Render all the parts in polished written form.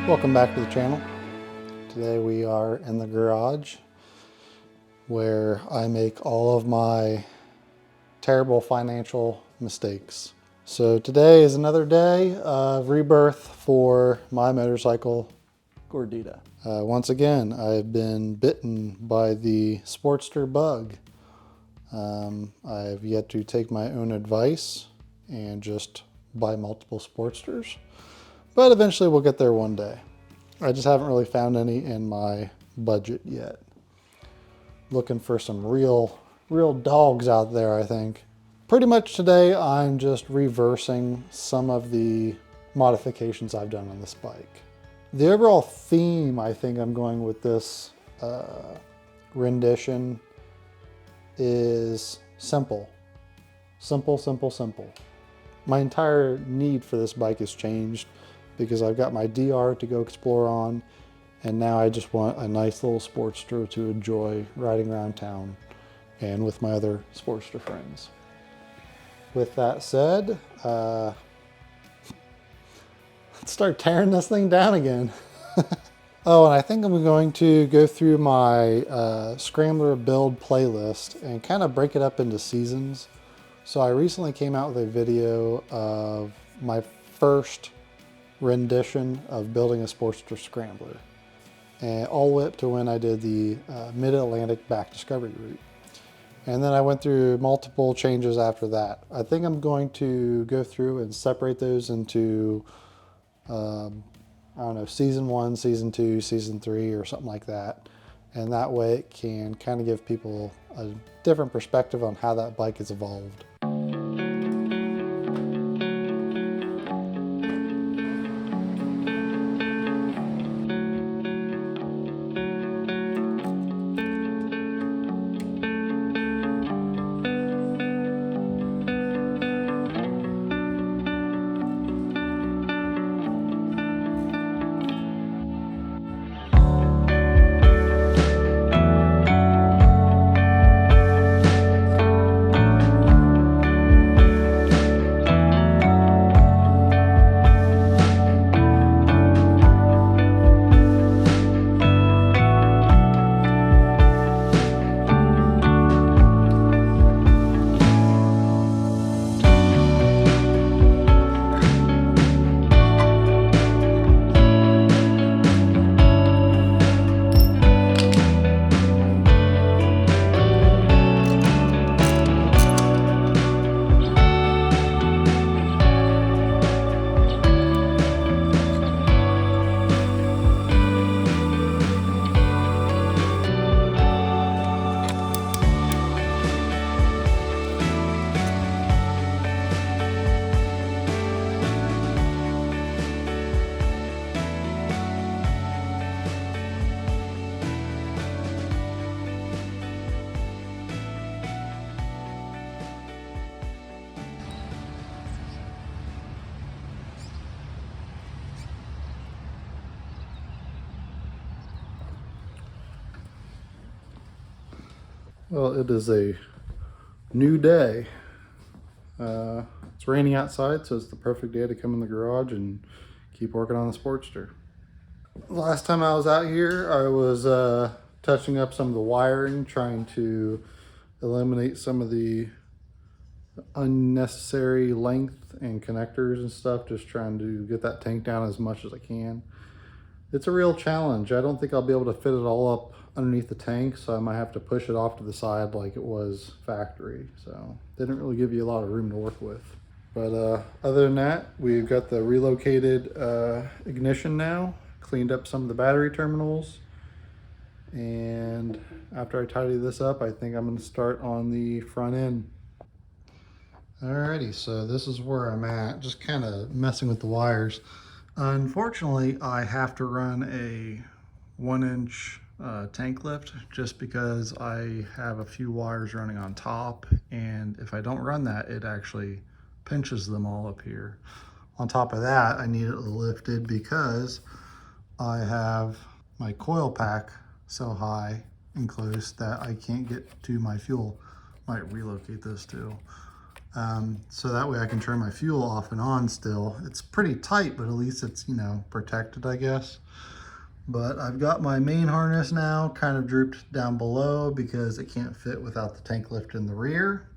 Welcome back to the channel. Today we are in the garage where I make all of my terrible financial mistakes. So today is another day of rebirth for my motorcycle, Gordita. Once again, I've been bitten by the Sportster bug. I've yet to take my own advice and just buy multiple Sportsters, but eventually we'll get there one day. I just haven't really found any in my budget yet. Looking for some real dogs out there, I think. Pretty much today, I'm just reversing some of the modifications I've done on this bike. The overall theme I think I'm going with this rendition is simple. Simple, simple, simple. My entire need for this bike has changed because I've got my DR to go explore on, and now I just want a nice little Sportster to enjoy riding around town and with my other Sportster friends. With that said, let's start tearing this thing down again. Oh, and I think I'm going to go through my Scrambler build playlist and kind of break it up into seasons. So I recently came out with a video of my first rendition of building a Sportster Scrambler, and all the way up to when I did the Mid-Atlantic back discovery route. And then I went through multiple changes after that. I think I'm going to go through and separate those into, I don't know, season 1, season 2, season 3, or something like that. And that way it can kind of give people a different perspective on how that bike has evolved. Well, it is a new day. It's raining outside, so it's the perfect day to come in the garage and keep working on the Sportster. Last time I was out here, I was touching up some of the wiring, trying to eliminate some of the unnecessary length and connectors and stuff, just trying to get that tank down as much as I can. It's a real challenge. I don't think I'll be able to fit it all up underneath the tank, so I might have to push it off to the side like it was factory. So they didn't really give you a lot of room to work with. But other than that, we've got the relocated ignition now, cleaned up some of the battery terminals. And after I tidy this up, I think I'm gonna start on the front end. Alrighty, so this is where I'm at, just kind of messing with the wires. Unfortunately, I have to run a 1-inch tank lift just because I have a few wires running on top, and if I don't run that, it actually pinches them all up here. On top of that, I need it lifted because I have my coil pack so high and close that I can't get to my fuel. Might relocate this too. So that way I can turn my fuel off and on still. It's pretty tight, but at least it's, you know, protected, I guess. But I've got my main harness now kind of drooped down below because it can't fit without the tank lift in the rear.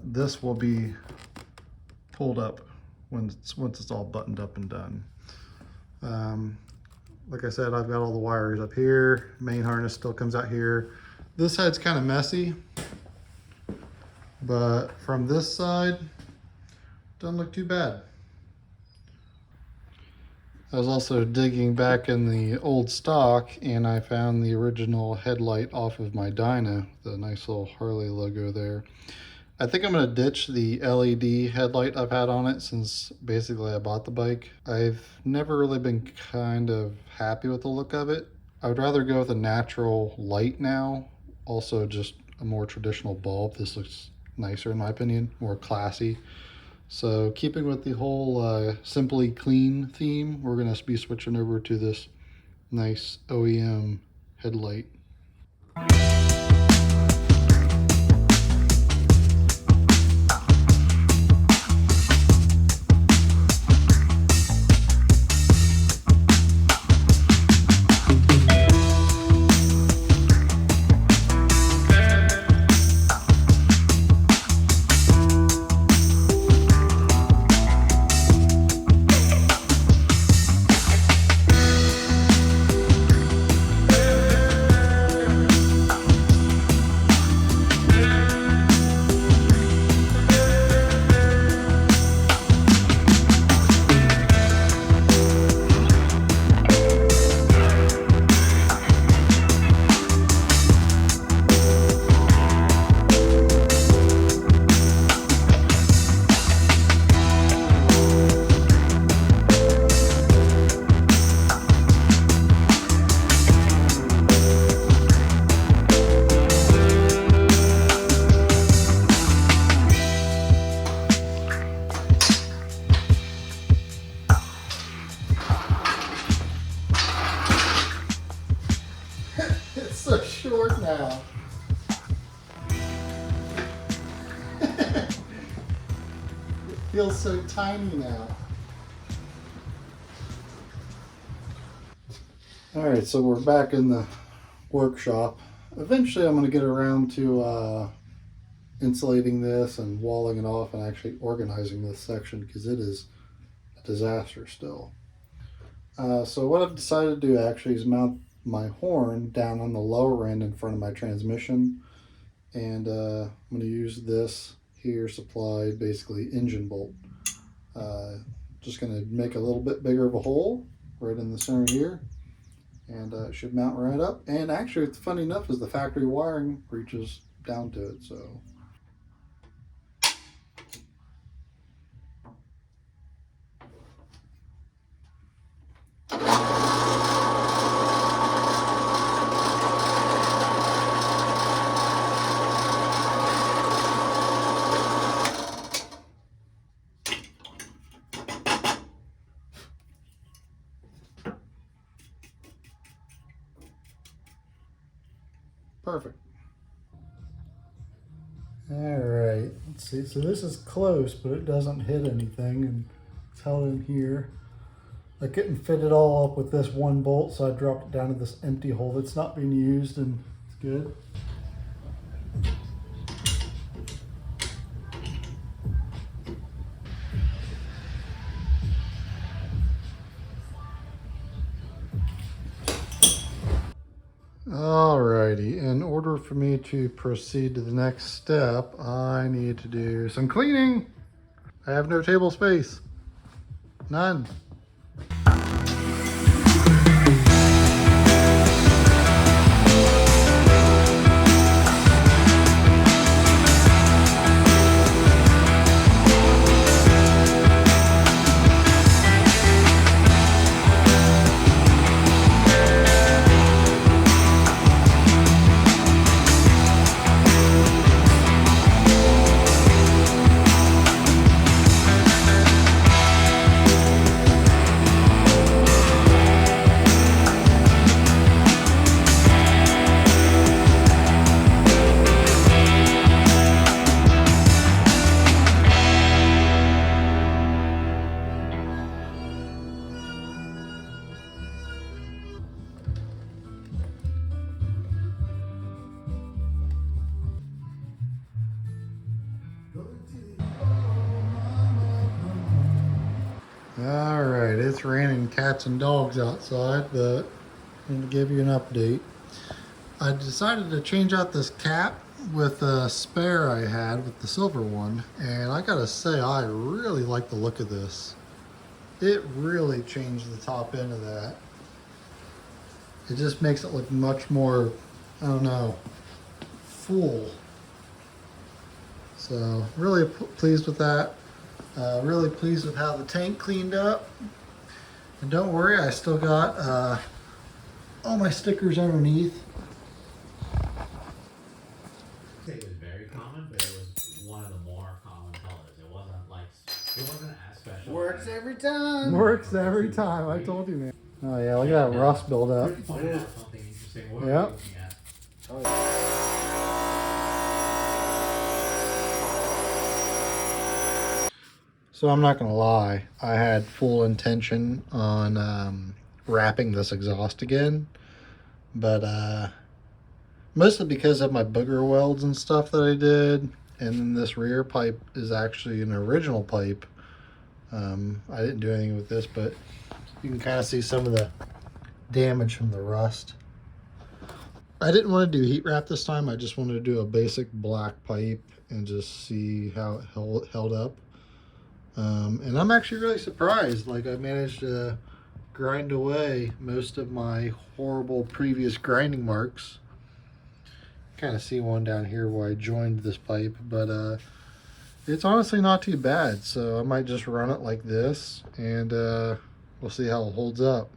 This will be pulled up once it's all buttoned up and done. Like I said, I've got all the wires up here. Main harness still comes out here. This side's kind of messy, but from this side, doesn't look too bad. I was also digging back in the old stock and I found the original headlight off of my Dyna, the nice little Harley logo there. I think I'm going to ditch the LED headlight I've had on it since basically I bought the bike. I've never really been kind of happy with the look of it. I would rather go with a natural light now. Also just a more traditional bulb. This looks nicer in my opinion, more classy. So keeping with the whole Simply Clean theme, we're going to be switching over to this nice OEM headlight. It's so short now. It feels so tiny now. All right, so we're back in the workshop. Eventually I'm going to get around to insulating this and walling it off and actually organizing this section because it is a disaster still. So what I've decided to do actually is mount my horn down on the lower end in front of my transmission, and I'm going to use this here supplied basically engine bolt. Just going to make a little bit bigger of a hole right in the center here, and it should mount right up. And actually, it's funny enough is the factory wiring reaches down to it, so. Perfect. All right, let's see. So this is close, but it doesn't hit anything, and it's held in here. I couldn't fit it all up with this one bolt, so I dropped it down to this empty hole that's not being used, and it's good. Alrighty, in order for me to proceed to the next step, I need to do some cleaning. I have no table space. None. All right, it's raining cats and dogs outside, but I'm going to give you an update. I decided to change out this cap with a spare I had with the silver one, and I gotta say, I really like the look of this. It really changed the top end of that. It just makes it look much more, I don't know, full. So really pleased with that. Really pleased with how the tank cleaned up. And don't worry, I still got all my stickers underneath. It was very common, but it was one of the more common colors. It wasn't as special. Works every time. Works every time, I told you, man. Oh yeah, look at that rust build up. Pointed out something interesting. What Yep. are we looking at? Oh, yeah. So I'm not gonna lie, I had full intention on wrapping this exhaust again, but mostly because of my booger welds and stuff that I did, and then this rear pipe is actually an original pipe. I didn't do anything with this, but you can kind of see some of the damage from the rust. I didn't want to do heat wrap this time. I just wanted to do a basic black pipe and just see how it held up. And I'm actually really surprised. Like, I managed to grind away most of my horrible previous grinding marks. Kind of see one down here where I joined this pipe, but it's honestly not too bad. So I might just run it like this, and we'll see how it holds up.